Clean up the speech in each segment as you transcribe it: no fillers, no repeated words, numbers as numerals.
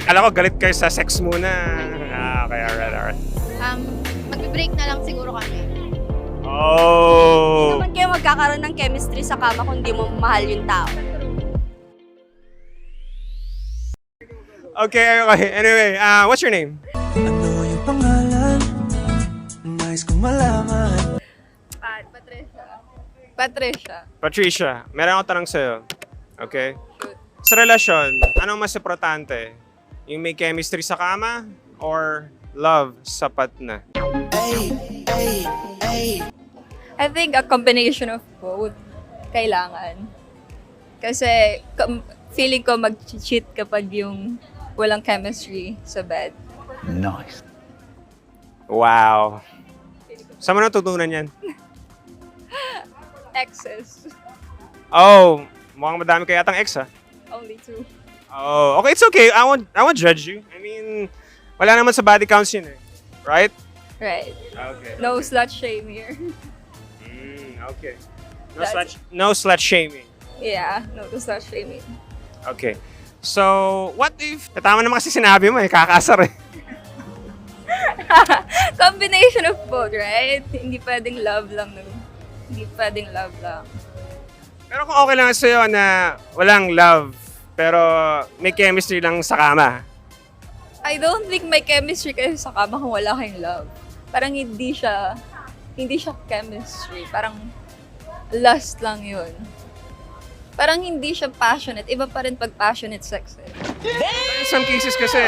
Alam ko, galit kayo sa sex muna. Okay, alright. Magbe-break na lang siguro kami. Oh! Naman kayo magkakaroon ng chemistry sa kama kung di mo mahal yung tao. Okay. Anyway, what's your name? Ano yung pangalan? Nais kong malaman. Patricia. Patricia, meron akong tanong sa'yo. Okay? Sa relasyon, anong mas importante? Yung may chemistry sa kama or love sapat na? I think a combination of both kailangan. Kasi feeling ko mag-cheat kapag yung walang chemistry sa bed. Nice. Wow. Saan mo natutunan yan? Exes. Oh, mukhang madami kaya yatang ex, ha? Only two. Oh, okay, it's okay. I won't judge you. I mean, wala naman sa body counts yun eh. Right? Right. Okay. No slut shame here. Okay. That's- No slut shaming. Yeah, no slut shaming. Okay. So, what if... Tama naman kasi sinabi mo eh, kakasar eh. Combination of both, right? Hindi pwedeng love lang. Hindi pwedeng love lang. Pero kung okay lang sa'yo na walang love, pero may chemistry lang sa kama. I don't think may chemistry kayo sa kama kung wala kayong love. Parang hindi siya chemistry. Parang lust lang yun. Parang hindi siya passionate. Iba pa rin pag passionate sex eh. In some cases kasi,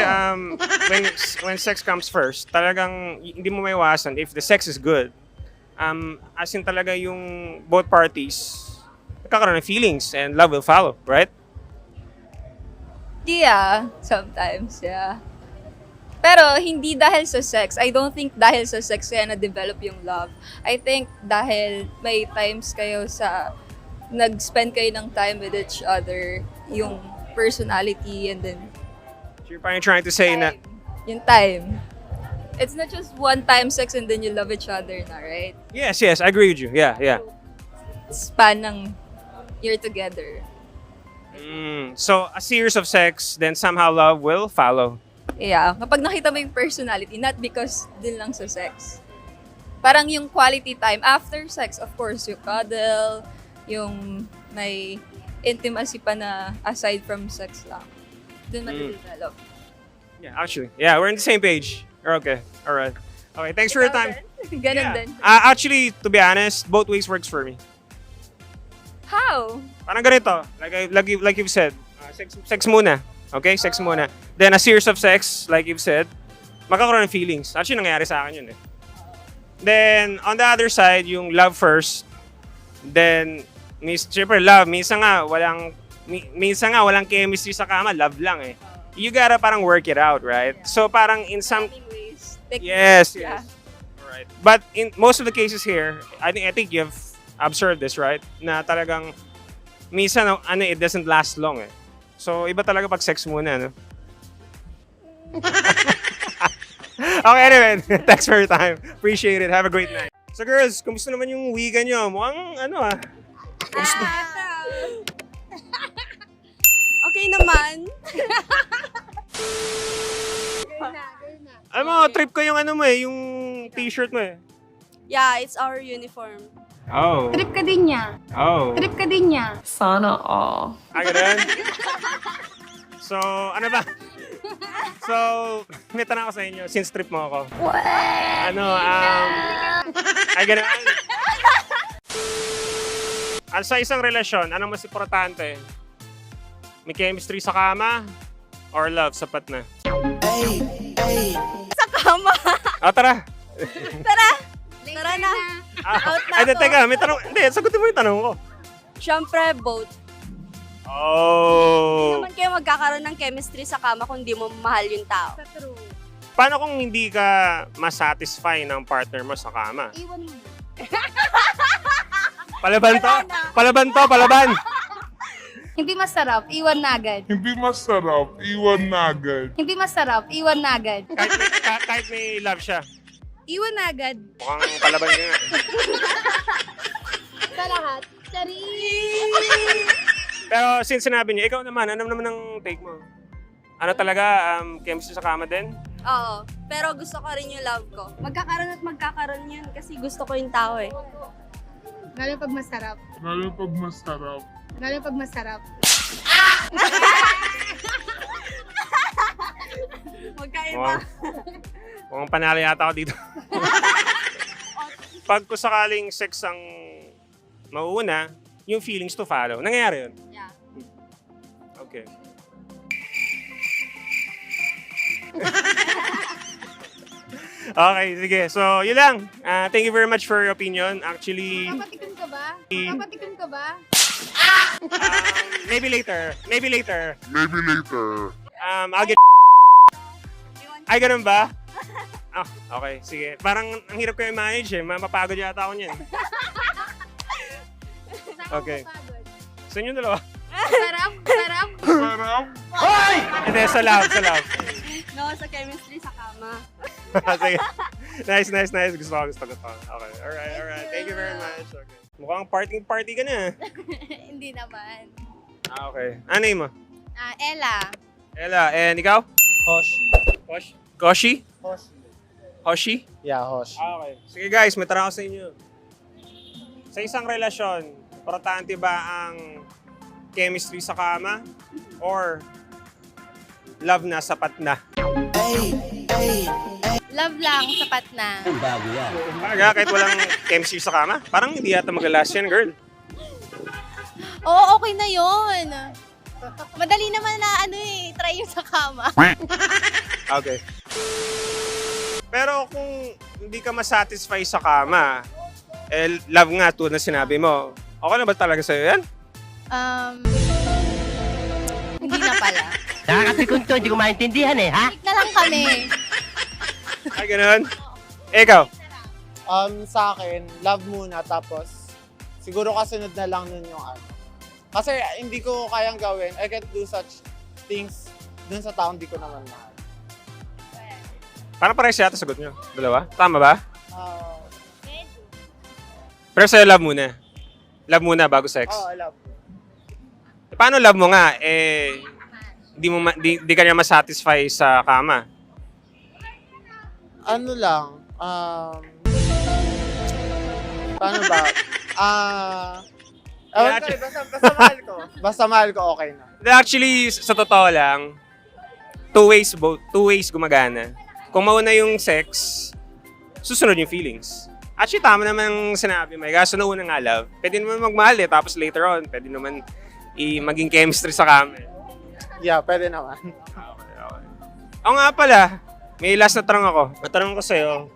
when sex comes first, talagang hindi mo maiwasan if the sex is good. As in talaga yung both parties, nagkakaroon ng feelings and love will follow, right? Yeah, sometimes, yeah. Pero hindi dahil sa sex. I don't think dahil sa sex kaya na-develop yung love. I think dahil may times kayo nag-spend kayo ng time with each other, yung personality and then So you're probably trying to say na, yung time. It's not just one-time sex and then you love each other na, right? yes, I agree with you. Yeah. Span ng you're together. So a series of sex, then somehow love will follow. Yeah, kapag nakita mo yung personality, not because din lang sa sex. Parang yung quality time after sex, of course, yung cuddle, yung may intimacy pa na aside from sex lang. Doon matidevelop. Yeah, actually. Yeah, we're on the same page. We're okay. All right. Okay, thanks for your time. Ganon din. Actually, to be honest, both ways works for me. How? Parang ganito, like you've said, sex muna. Okay, sex muna. Then a series of sex, like you've said, magkakaroon ng feelings. Actually, nangyayari sa akin yun eh. Then, on the other side, yung love first. Then, syempre love, minsan nga walang chemistry sa kama, love lang eh. You gotta parang work it out, right? So parang in some... Anyways, Yes. Yeah. Alright. But in most of the cases here, I think you've observed this, right? Na talagang minsan it doesn't last long eh. So iba talaga pag sex muna, no? Okay, anyway, thanks for your time. Appreciate it. Have a great night. So girls, kumusta naman yung weekend nyo? Mukhang Okay naman. Alam mo, trip ko yung yung t-shirt mo eh. Yeah, it's our uniform. Oh. Trip ka din niya. Oh. Trip ka din niya. Sana all. Ganun? So, ano ba? So, may tanong ako sa inyo, since trip mo ako. Ganun. Sa isang relasyon, anong mas importante? May chemistry sa kama or love sapat na? Sa kama. Tara. Tara na. Out na to. Teka, may tanong. Hindi, sagutin mo yung tanong ko. Siyempre, both. Oh. Naman kayo magkakaroon ng chemistry sa kama kung di mo mahal yung tao. Paano kung hindi ka masatisfy ng partner mo sa kama? Iwan mo na. Palaban. Hindi masarap, iwan na agad. Hindi masarap, iwan na agad. Hindi masarap, iwan na agad. Kahit may love siya. Iwan na agad. Mukhang palaban ka nga. Sa lahat. Chari! Pero since sinabi niyo, ikaw naman, ano naman ang take mo? Ano talaga, chemistry sa kama din? Oo. Pero gusto ko rin yung love ko. Magkakaroon at magkakaroon yun kasi gusto ko yung tao eh. Lalo pag masarap. Lalo pag masarap. Lalo pag masarap. Magkaiba. Mukhang panalo yata ako dito. Pag kung sakaling sex ang mauuna, yung feelings to follow. Nangyayari yun? Yeah. Okay. Okay, sige. So, yun lang. Thank you very much for your opinion. Actually, Papatikon ka ba? Papatikon ka ba? maybe later. Maybe later. Maybe later. I'll get Ay, ganun ba? Oh, okay, sige. Parang ang hirap ko yung manage eh. Mapapagod yata ako niyan. Okay. Sa inyo dalawa? Sarap, sarap. Sarap. Hindi, sa love. No, sa chemistry sa kama. Sige. Nice. Gusto ko. Okay, alright. Thank you very much. Okay. Mukhang party ka na. Hindi naman. Okay. Ano name mo? Ella. Ella, and ikaw? Hosh. Koshi? Hosh. Hoshi? Yeah, Hosh. Okay. Sige guys, may tanong ako sa inyo. Sa isang relasyon, importante ba ang chemistry sa kama? Or love na, sapat na? Love lang, sapat na. Talaga, kahit walang chemistry sa kama? Parang hindi yata mag-last yan, girl. Oo, okay na yun. Madali naman na try yung sa kama. Okay. Pero kung hindi ka masatisfy sa kama, love nga, tulad na sinabi mo, okay na ba talaga sa'yo yan? Hindi na pala. Nakakapikon to, hindi ko maintindihan eh, ha? Click na lang kami. Ay, ganun? Ikaw? Sa akin, love muna tapos siguro kasunod na lang nun yung ano. Kasi hindi ko kayang gawin. I can't do such things dun sa taong di ko naman mahal. Parang parehas yata sagot nyo. Dalawa? Tama ba? Ah, Pero sa'yo love muna. Love muna bago sex. oh, love. Paano love mo nga? Di ka niya masatisfy sa kama. Ano lang, paano ba? Basta mahal ko. Basta mahal ko, okay na. Actually, sa totoo lang, two ways gumagana. Kung mauna yung sex, susunod yung feelings. Actually, tama naman ang sinabi mo. Kaso nauna nga love. Pwede naman magmahal tapos later on, pwede naman maging chemistry sa kama. Yeah, pwede naman. Okay. Oo nga pala, may last na tanong ako. Matanong ko sa'yo,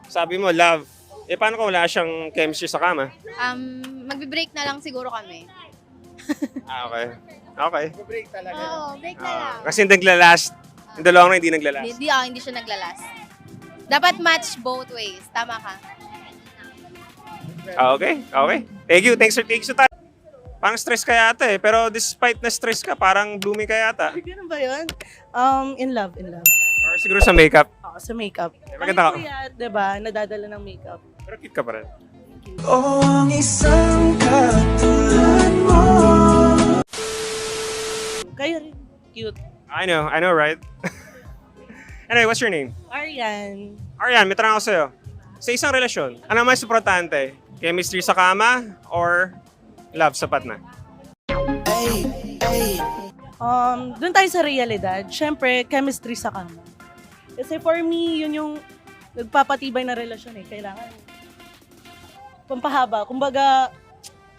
sabi mo, love. Paano kung wala siyang chemistry sa kama? Magbe-break na lang siguro kami. Okay. Okay. Break talaga. Oo, break na lang. Kasi hindi naglalast. Yung dalawang na hindi naglalast. Hindi siya naglalas. Dapat match both ways. Tama ka. Okay. Thank you. Thanks sa time. Parang stress ka yata eh. Pero despite na stress ka, parang blooming ka yata. Ganun ba yun? In love. Or siguro sa makeup. Ako sa makeup. Maganda ka. Kuya, diba, nadadala ng makeup. Pero cute ka pa rin. Oh, ang isang katulad mo. Kayo rin. Cute. I know, right? Anyway, what's your name? Arian. Arian, may tanong ako sa'yo. Sa isang relasyon, ano mas importante? Chemistry sa kama or love sapat na? Doon tayo sa realidad. Siyempre, chemistry sa kama. Kasi for me, yun yung nagpapatibay na relasyon eh. Kailangan pampahaba. Kumbaga,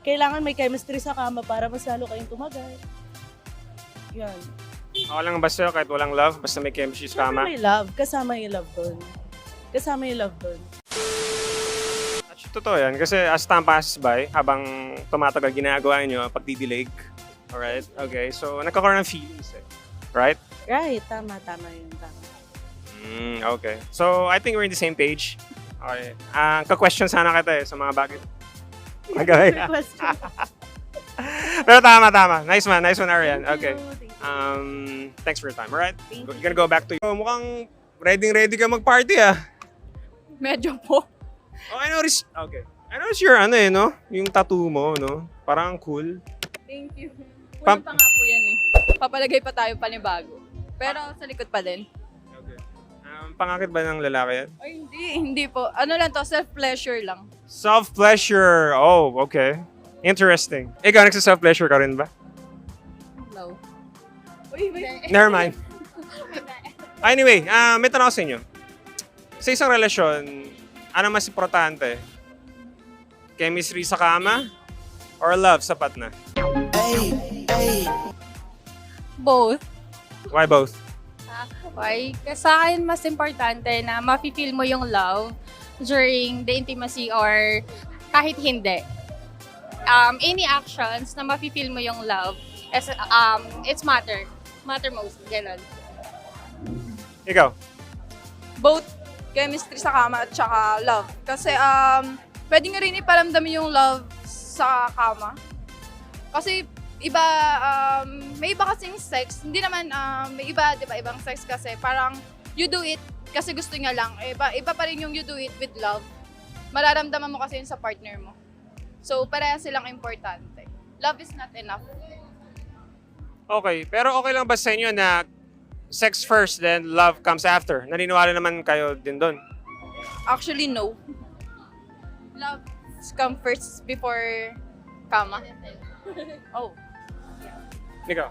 kailangan may chemistry sa kama para mas lalo kayong tumagal. Yan. Okay lang ba sa'yo kahit walang love? Basta may chemistry sa kama? May love. Kasama yung love doon. Actually, totoo yan. Kasi as time passes by, habang tumatagal ginagawa nyo, pagdidilig. Alright? Okay. So, nagkakaroon ng feelings eh. Right? Right. Tama yun. Tama. Okay. So, I think we're in the same page. Okay. Ka-question sana kita eh sa mga bagay. Okay. Good question. Pero tama. Nice one, Arian. Okay. Thank you. Thanks for your time, alright? Thank You're gonna go back to you. Mukhang ready ka mag-party ah. Medyo po. Oh, I noticed, okay. I noticed your no? Yung tattoo mo, no? Parang cool. Thank you. Pam- Una pa nga po yan eh. Papalagay pa tayo panibago. Pero sa likod pa din. Okay. Pangakit ba ng lalaki yan? Ay, hindi po. Ano lang to, self-pleasure lang. Self-pleasure. Oh, okay. Interesting. Ikaw, nagsa-self-pleasure ka rin ba? No. Uy, wait. Never mind. Anyway, may tanong ako sa inyo. Sa isang relasyon, ano mas importante? Chemistry sa kama? Or love sapat na? Both. Why both? Why? Kasi sa akin, mas importante na mafe-feel mo yung love during the intimacy or kahit hindi. Any actions na mafe-feel mo yung love, it's matter. Matter most. Ganun. Ikaw? Both chemistry sa kama at saka love. Kasi pwede nga rin iparamdam yung love sa kama. Kasi iba, may iba kasing sex. Hindi naman, may iba, di ba, ibang sex kasi parang you do it kasi gusto niya lang. Iba pa rin yung you do it with love. Mararamdaman mo kasi yun sa partner mo. So, pareha silang importante. Love is not enough. Okay. Pero okay lang ba sa inyo na sex first, then love comes after? Naniniwala naman kayo din doon. Actually, no. Love comes first before kama. Oh. Ikaw?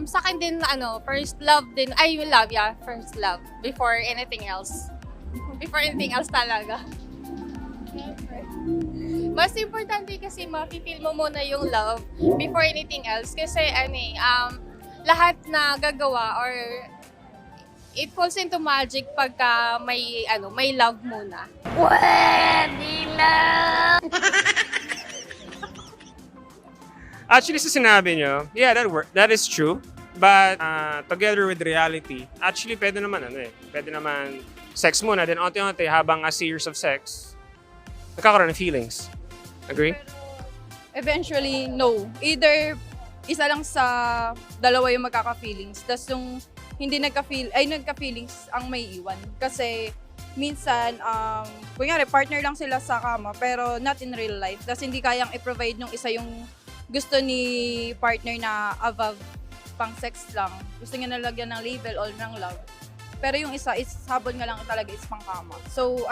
Sa akin din, first love din. Ay, love, yeah. First love. Before anything else. Before anything else talaga. Mas importante kasi mafe-feel mo muna yung love before anything else. Kasi, lahat na gagawa or it falls into magic pagka may love muna. Actually, sa sinabi nyo, yeah, that is true. But together with reality, actually, pwede naman, pwede naman sex muna, then unti-unti, habang a series of sex, nagkakaroon ng feelings. Agree? Eventually, no. Either isa lang sa dalawa yung magkaka-feelings. Tapos yung hindi nagka-feelings ang may iwan. Kasi minsan, kunyari, partner lang sila sa kama, pero not in real life. Tapos hindi kayang i-provide nung isa yung gusto ni partner na above pang sex lang. Gusto niya nalagyan ng label or ng love. Pero yung isa is habol nga lang talaga is pang kama. So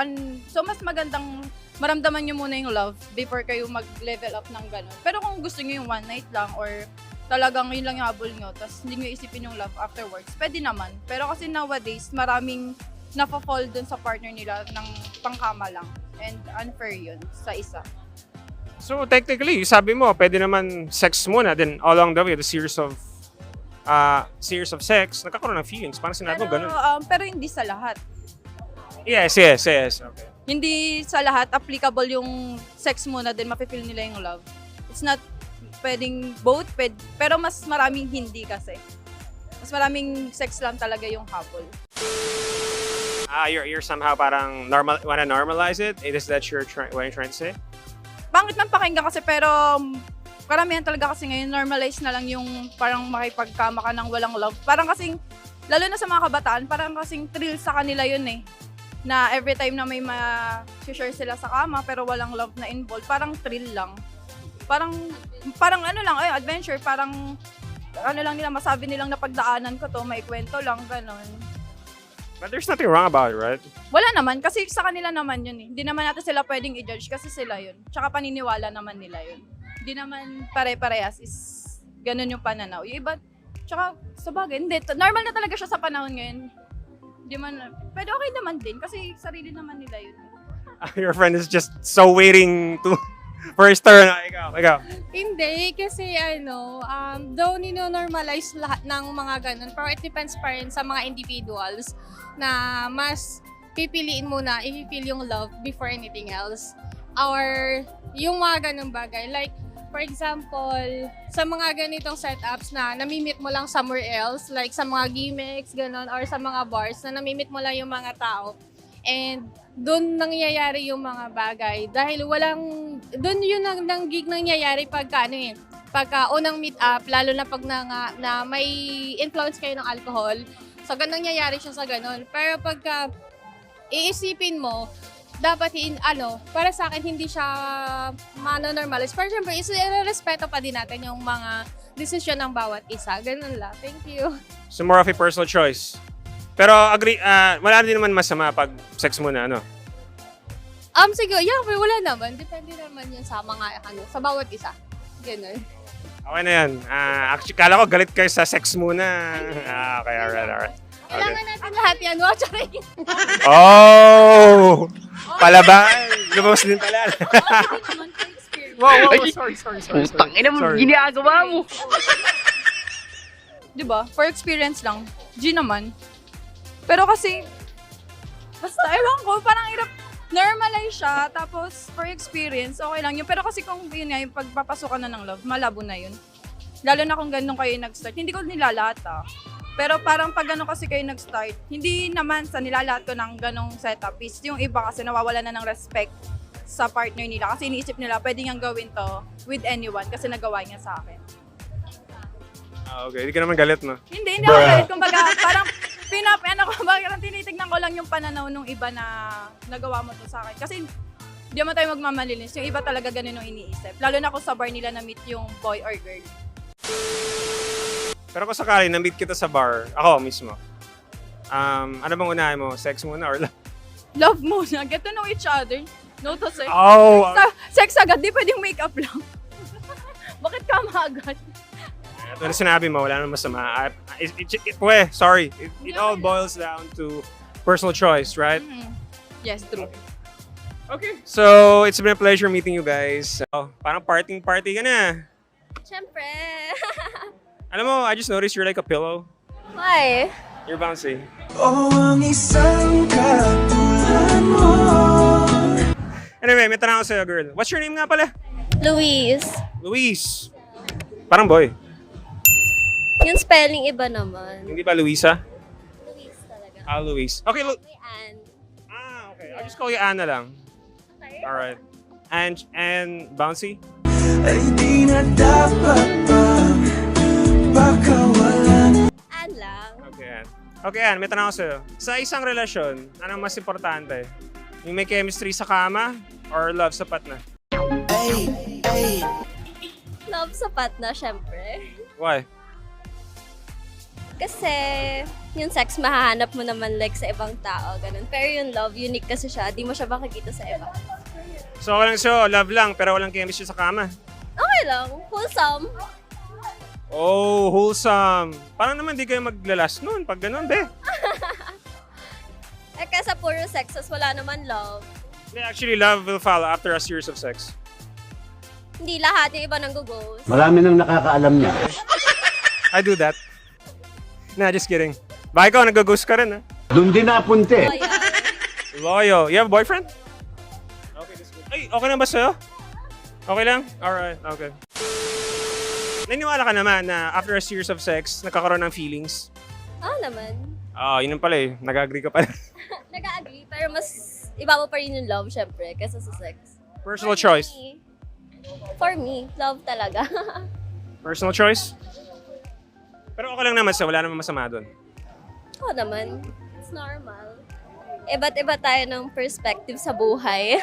mas magandang maramdaman nyo muna yung love before kayo mag-level up ng gano'n. Pero kung gusto nyo yung one night lang or talagang yun lang yung habol nyo, tapos hindi nyo isipin yung love afterwards, pwede naman. Pero kasi nowadays, maraming napafall dun sa partner nila ng pangkama lang. And unfair yun sa isa. So, technically, sabi mo, pwede naman sex muna, then along the way, the series of sex, nagkakaroon ng feelings. Parang sinabi mo ganun. Pero hindi sa lahat. Yes. Okay. Hindi sa lahat applicable yung sex muna, then mafe-feel nila yung love. It's not pwedeng both, pero mas maraming hindi kasi. Mas maraming sex lang talaga yung habol. You're somehow parang wanna normalize it? Is that what you're trying to say? Pangit man pakinggan kasi pero karamihan talaga kasi ngayon normalize na lang yung parang makipagkama ka ng walang love. Parang kasing, lalo na sa mga kabataan, parang kasing thrill sa kanila yun eh. Na every time na may ma-share sila sa kama pero walang love na involved, parang thrill lang. Parang adventure, parang lang nila, masabi nilang napagdaanan ko to, may kwento lang, ganon. But there's nothing wrong about it, right? Wala naman, kasi sa kanila naman yun eh. Hindi naman natin sila pwedeng i-judge kasi sila yun. Tsaka paniniwala naman nila yun. Hindi naman pare-parehas is ganun yung pananaw. Yung iba, tsaka sa bagay, hindi. Normal na talaga siya sa panahon ngayon. Hindi man, pwede okay naman din kasi sarili naman nila yun. Your friend is just so waiting for his turn. Ikaw. Hindi, kasi though nino-normalize lahat ng mga ganun, pero it depends pa rin sa mga individuals na mas pipiliin muna i-feel yung love before anything else. Or yung mga ganung bagay. Like, for example, sa mga ganitong setups na namimit mo lang somewhere else, like sa mga gimmicks, ganun, or sa mga bars na namimit mo lang yung mga tao. And doon nangyayari yung mga bagay. Dahil doon yun ang gig nangyayari pagka unang meet up, lalo na pag na may influence kayo ng alcohol. So, ganun nangyayari siya sa ganun. Pero pagka iisipin mo, dapat para sa akin hindi siya mano-normalize. Pero syempre, respeto pa din natin yung mga desisyon ng bawat isa. Ganun lang. Thank you. So more of a personal choice. Pero agree, wala din naman masama pag sex muna, ano? Siguro, pero wala naman. Depende naman yun sa mga, sa bawat isa. Ganun. Okay na yan. Actually, kala ko galit kayo sa sex muna. Okay, alright. Kailangan natin lahat yan. Watch rin. Oh! Palaban! Lumabas din pala. Wow, sorry. Tangina mo, ginagawa mo. Diba? For experience lang. G naman. Pero kasi, basta ewan ko, parang hirap normalize siya. Tapos, for experience, okay lang yun. Pero kasi kung yun nga, yung pagpapasukan na ng love, malabo na yun. Lalo na kung ganun kayo nag-start. Hindi ko nilalahat Pero parang pag gano'n kasi kayo nag-start, hindi naman sa nilalahat ko ng ganong setup is yung iba kasi nawawala na ng respect sa partner nila. Kasi iniisip nila, pwede niyang gawin to with anyone kasi nagawa niya sa akin. Okay, hindi ka naman galit, no? Hindi ako galit. Kumbaga, parang parang tinitignan ko lang yung pananaw ng iba na nagawa mo to sa akin. Kasi hindi naman tayo magmamalinis. Yung iba talaga ganun yung iniisip. Lalo na kung sa bar nila na-meet yung boy or girl. Pero kung sakali, na-meet kita sa bar, ako mismo, ano bang unahin mo? Sex muna or love? Love muna. Get to know each other. No to sex. Oh! Sex agad. Di pwedeng make-up lang. Bakit ka agad? Ito na sinabi mo, wala namang masama. Sorry. It all boils down to personal choice, right? Yes, true. Okay. So, it's been a pleasure meeting you guys. So, parang party ka na. Siyempre. Alam mo, I just noticed you're like a pillow. Why? You're bouncy. Oh, ang isang katulad mo. Anyway, may tanong ako sa'yo, girl. What's your name nga pala? Luis. Luis. Parang boy. Yung spelling iba naman. Hindi ba Luisa? Luis talaga. Luis. Okay, May Ann. okay. I'll just call you Anna lang. Okay. Alright. And bouncy? Ay di na dapat pang pakawalan. Ann lang. Okay, Ann. Okay, Ann, may tanong ako sa'yo. Sa isang relasyon, anong mas importante? Yung may chemistry sa kama or love sapat na? Love sapat na, syempre. Why? Kasi yung sex mahahanap mo naman like sa ibang tao, ganun. Pero yung love, unique kasi siya. Di mo siya makikita sa iba. So, okay lang sa'yo, love lang, pero walang chemistry sa kama. Okay lang. Wholesome. Oh, wholesome. Parang naman di kayo maglalas nun pag ganun, be. Eh, kasi puro sexes, wala naman love. Actually, love will follow after a series of sex. Hindi lahat, yung iba nang gugos. Marami nang nakakaalam niya. I do that. Nah, just kidding. Baka ikaw, nag-ghost ka rin, ha? Doon din napunti. Kaya, Loyo. You have a boyfriend? Okay, that's good. Ay, okay lang ba sa'yo? Okay lang? Alright, okay. Naniniwala ka naman na after a series of sex, nagkakaroon ng feelings? naman. Yun pala eh. Nag-agree ka pala. Nag-agree, pero mas iba mo pa rin yung love, syempre, kaysa sa sex. Personal choice. For me, love talaga. Personal choice? Pero okay lang naman sa wala namang masama doon. Oo naman. It's normal. Iba't iba tayo ng perspective sa buhay.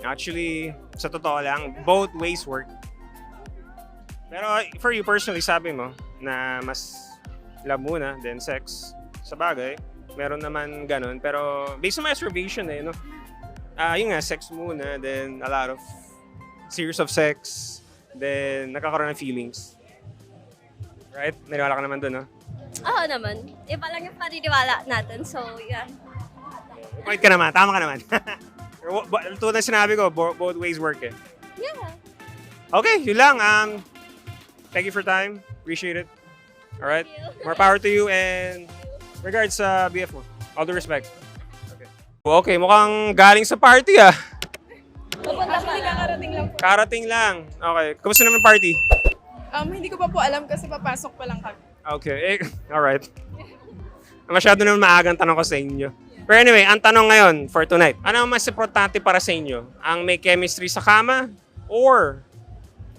Actually, sa totoo lang, both ways work. Pero for you personally, sabi mo na mas love muna, then sex. Sa bagay, meron naman ganun. Pero based on my observation no? Yun nga, sex muna, then a lot of series of sex, then nakakaroon ng feelings. Right? Naniwala ka naman dun, no? Oo naman. Iba lang yung paniniwala natin. So, yeah. Point ka naman, tama ka naman. Tulad ng sinabi ko, both ways work eh. Yeah. Okay, yun lang. Thank you for time. Appreciate it. Alright? More power to you and regards sa BF mo. All due respect. Okay, mukhang galing sa party Actually, kakarating lang po. Karating lang. Okay, kumusta naman party? Hindi ko pa po alam kasi papasok pa lang kami. Okay, alright. Masyado naman maagang tanong ko sa inyo. Pero anyway, ang tanong ngayon for tonight, ano ang mas importante para sa inyo? Ang may chemistry sa kama or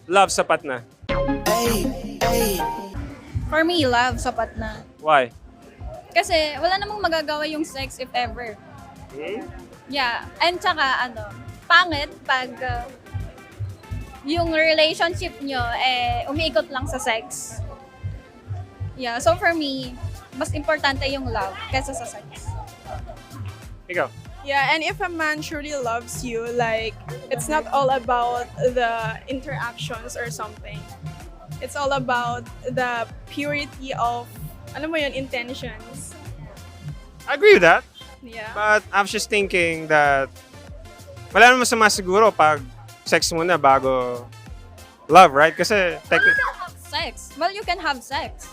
love sapat na? For me, love, sapat na. Why? Kasi wala namang magagawa yung sex if ever. Yeah. And tsaka, pangit pag yung relationship nyo, umiikot lang sa sex. Yeah. So for me, mas importante yung love kaysa sa sex. Ikaw? Yeah, and if a man truly loves you, like, it's not all about the interactions or something. It's all about the purity of, intentions. I agree with that. Yeah. But I was just thinking that wala naman masama siguro pag sex muna bago love, right? Kasi technically, Sex. Well, you can have sex.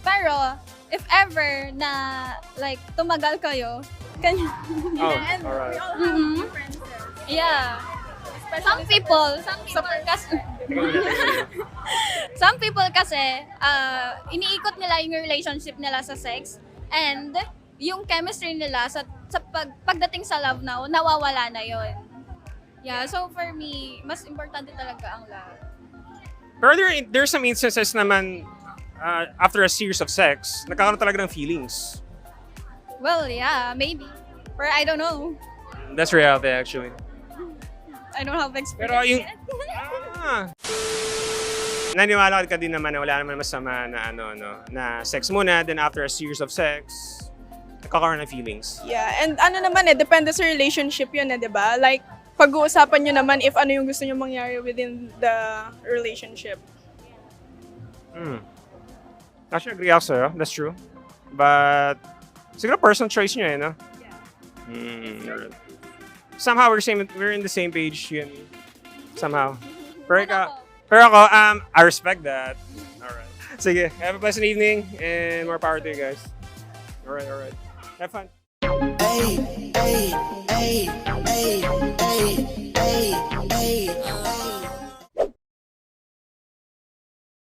Pero, if ever na, like, tumagal kayo, can you... alright. Yeah. Some people kasi, some people kasi, iniikot nila yung relationship nila sa sex, and yung chemistry nila sa pagdating sa love na, nawawala na yon. Yeah, so for me, mas importante talaga ang love. Pero there's some instances naman after a series of sex, nagkakaroon talaga ng feelings. Well, yeah, maybe. But I don't know. That's reality actually. I don't have Pero yung... experience. Naniwala ka din naman na wala naman masama na na sex muna, then after a series of sex, nagkakaroon ng feelings. Yeah, and depende sa relationship yun, di ba? Like, pag-uusapan nyo naman if ano yung gusto nyo mangyari within the relationship. Actually, agree ako sa'yo. That's true. But, siguro personal choice nyo no? Alright. Somehow, we're in the same page yun. Somehow. Pero ako, I respect that. Alright. Sige, have a pleasant evening and more power to you guys. Alright. Have fun. Ay, ay, ay, ay, ay, ay, ay.